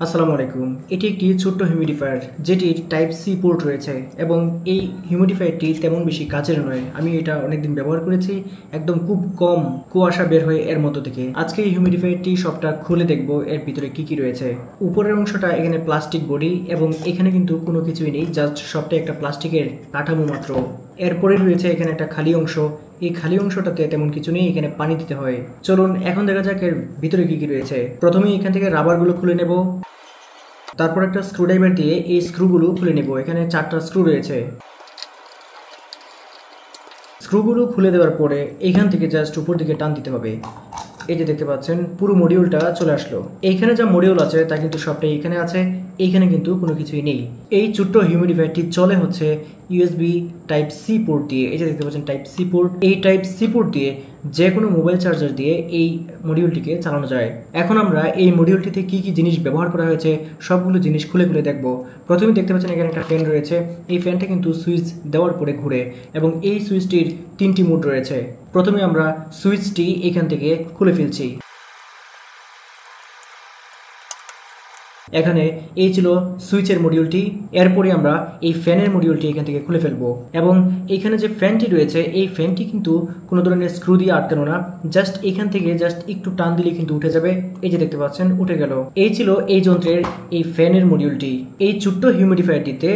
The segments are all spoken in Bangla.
আসসালামু আলাইকুম। এটি একটি ছোট্ট হিউমিডিফায়ার যেটির টাইপ সি পোর্ট রয়েছে এবং এই হিউমিডিফায়ারটি তেমন বেশি কাজের নয়। আমি এটা অনেকদিন ব্যবহার করেছি, একদম খুব কম কুয়াশা বের হয়ে এর মধ্য থেকে। আজকে এই হিউমিডিফায়ারটি সবটা খুলে দেখব এর ভিতরে কি কি রয়েছে। উপরের অংশটা এখানে প্লাস্টিক বডি এবং এখানে কিন্তু কোনো কিছুই নেই, জাস্ট সবটা একটা প্লাস্টিকের কাঠামো মাত্র। এরপরে রয়েছে এখানে একটা খালি অংশ, এই খালি অংশটাতে তেমন কিছু নেই, এখানে পানি দিতে হয়। চলুন এখন দেখা যাক এর ভিতরে কি কি রয়েছে। প্রথমেই এখান থেকে রাবারগুলো খুলে নেব, তারপর একটা স্ক্রুড্রাইভার দিয়ে এই স্ক্রুগুলো খুলে নেব। এখানে 4টা স্ক্রু রয়েছে। স্ক্রুগুলো খুলে দেওয়ার পরে এখান থেকে জাস্ট উপর দিকে টান দিতে হবে। এই যে দেখতে পাচ্ছেন পুরো মডিউলটা চলে আসলো। এইখানে যা মডিউল আছে তা কিন্তু সবটাই এখানে আছে, এইখানে কিন্তু কোনো কিছুই নেই। এই ছোট্ট হিউমিডিফায়ারটি চলে হচ্ছে ইউএসবি টাইপ সি পোর্ট দিয়ে। এই যে দেখতে পাচ্ছেন টাইপ সি পোর্ট, এই টাইপ সি পোর্ট দিয়ে যে কোনো মোবাইল চার্জার দিয়ে এই মডিউলটিকে চালানো যায়। এখন আমরা এই মডিউলটিতে কি কি জিনিস ব্যবহার করা হয়েছে সবগুলো জিনিস খুলে খুলে দেখব। প্রথমে দেখতে পাচ্ছেন এখানে একটা ফ্যান রয়েছে। এই ফ্যানটা কিন্তু সুইচ দেওয়ার পরে ঘুরে এবং এই সুইচটির 3টি মোড রয়েছে। প্রথমে আমরা সুইচটি এখান থেকে খুলে ফেলছি। এখানে এই ছিল সুইচের মডিউলটি। এরপরে আমরা এই ফ্যানের মডিউলটি এখান থেকে খুলে ফেলবো এবং এখানে যে ফ্যানটি রয়েছে এই ফ্যানটি কিন্তু কোনো ধরনের স্ক্রু দিয়ে আটকানো না, জাস্ট এখান থেকে জাস্ট একটু টান দিলে কিন্তু উঠে যাবে। এই যে দেখতে পাচ্ছেন উঠে গেল। এই ছিল এই যন্ত্রের এই ফ্যানের মডিউলটি। এই ছোট্ট হিউমিডিফায়ারটিতে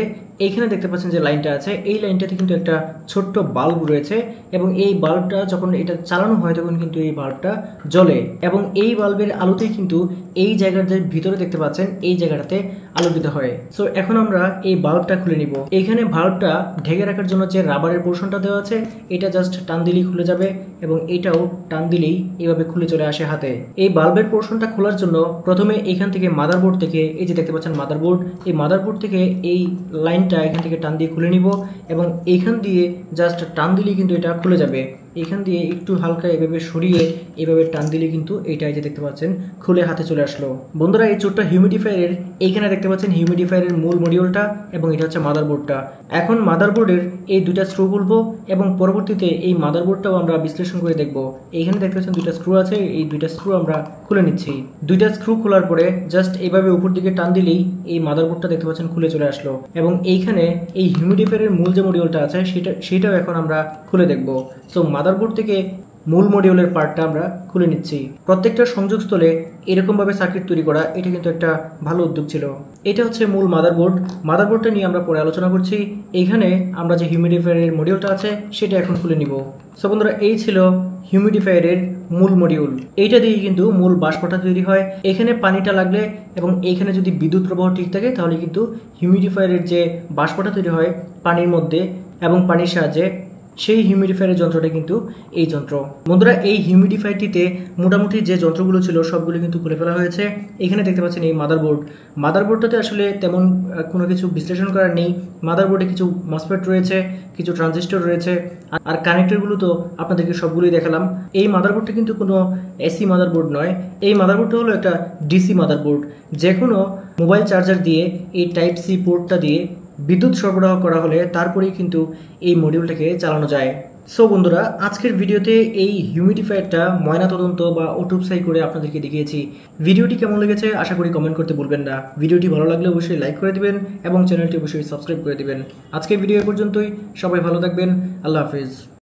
এইখানে দেখতে পাচ্ছেন যে লাইনটা আছে, এই লাইনটাতে কিন্তু একটা ছোট্ট বাল্ব রয়েছে এবং এই বাল্বটা যখন এটা চালানো হয় তখন কিন্তু এই বাল্বটা জ্বলে এবং এই বাল্বের আলোতেই কিন্তু এই জায়গার যে ভিতরে দেখতে পাচ্ছেন এই জায়গাটাতে আলোকিত হয়। সো এখন আমরা এই বাল্বটা খুলে নিব। এইখানে বাল্বটা ঢেকে রাখার জন্য যে রাবারের পোর্শনটা দেওয়া আছে এটা জাস্ট টান দিলেই খুলে যাবে এবং এটাও টান দিলেই এভাবে খুলে চলে আসে হাতে। এই বাল্বের পোর্শনটা খোলার জন্য প্রথমে এখান থেকে মাদারবোর্ড থেকে, এই যে দেখতে পাচ্ছেন মাদারবোর্ড, এই মাদারবোর্ড থেকে এই লাইনটা এখান থেকে টান দিয়ে খুলে নিব এবং এইখান দিয়ে জাস্ট টান দিলেই কিন্তু এটা খুলে যাবে। এখান দিয়ে একটু হালকা এভাবে সরিয়ে এভাবে টান দিলে কিন্তু এইটা যে দেখতে পাচ্ছেন খুলে হাতে চলে আসলো। বন্ধুরা এই ছোট্ট হিউমিডিফায়ারের এইখানে দেখতে পাচ্ছেন হিউমিডিফায়ারের মূল মডিউলটা এবং এটা হচ্ছে মাদারবোর্ডটা। এখন মাদারবোর্ডের এই দুইটা স্ক্রু খুলবো এবং পরবর্তীতে এই মাদারবোর্ডটাও আমরা বিশ্লেষণ করে দেখব। এইখানে দেখতে পাচ্ছেন দুইটা স্ক্রু আছে, এই দুইটা স্ক্রু আমরা খুলে নিচ্ছি। দুইটা স্ক্রু খোলার পরে জাস্ট এইভাবে উপর দিকে টান দিলেই এই মাদারবোর্ডটা দেখতে পাচ্ছেন খুলে চলে আসলো এবং এইখানে এই হিউমিডিফায়ারের মূল যে মডিউলটা আছে সেটাও এখন আমরা খুলে দেখব। সো মাদারবোর্ড থেকে মূল মডিউলের পার্টটা আমরা খুলে নিচ্ছি। প্রত্যেকটা সংযোগস্থলে এরকমভাবে সার্কিট তৈরি করা এটা কিন্তু একটা ভালো উদ্যোগ ছিল। এটা হচ্ছে মূল মাদারবোর্ড। মাদারবোর্ডটা নিয়ে আমরা পরে আলোচনা করছি। এইখানে আমরা যে হিউমিডিফায়ারের মডিউলটা আছে সেটা এখন খুলে নিব। সো বন্ধুরা এই ছিল হিউমিডিফায়ারের মূল মডিউল। এইটা দিয়ে কিন্তু মূল বাষ্পটা তৈরি হয়। এখানে পানিটা লাগলে এবং এইখানে যদি বিদ্যুৎ প্রবাহ ঠিক থাকে তাহলে কিন্তু হিউমিডিফায়ারের যে বাষ্পটা তৈরি হয় পানির মধ্যে এবং পানির সাহায্যে, সেই হিউমিডিফায়ারের যন্ত্রটা কিন্তু এই যন্ত্র। বন্ধুরা এই হিউমিডিফায়ারটিতে মোটামুটি যে যন্ত্রগুলো ছিল সবগুলো কিন্তু খুলে ফেলা হয়েছে। এখানে দেখতে পাচ্ছেন এই মাদারবোর্ডটাতে আসলে তেমন কোনো কিছু বিশ্লেষণ করার নেই। মাদারবোর্ডে কিছু মসফেট রয়েছে, কিছু ট্রানজিস্টর রয়েছে আর কানেক্টরগুলো তো আপনাদেরকে সবগুলোই দেখালাম। এই মাদারবোর্ডটা কিন্তু কোনো এসি মাদারবোর্ড নয়, এই মাদারবোর্ডটা হলো একটা ডিসি মাদারবোর্ড। যে কোনো মোবাইল চার্জার দিয়ে এই টাইপ সি পোর্টটা দিয়ে বিদ্যুৎ সরবরাহ করা হলে তারপরেই কিন্তু এই মডিউলটাকে চালানো যায়। সো বন্ধুরা আজকের ভিডিওতে এই হিউমিডিফায়ারটা ময়নাতদন্ত বা অটোপসাই করে আপনাদেরকে দেখিয়েছি। ভিডিওটি কেমন লেগেছে আশা করি কমেন্ট করতে ভুলবেন না। ভিডিওটি ভালো লাগলে অবশ্যই লাইক করে দিবেন এবং চ্যানেলটি অবশ্যই সাবস্ক্রাইব করে দিবেন। আজকের ভিডিও পর্যন্তই, সবাই ভালো থাকবেন। আল্লাহ হাফিজ।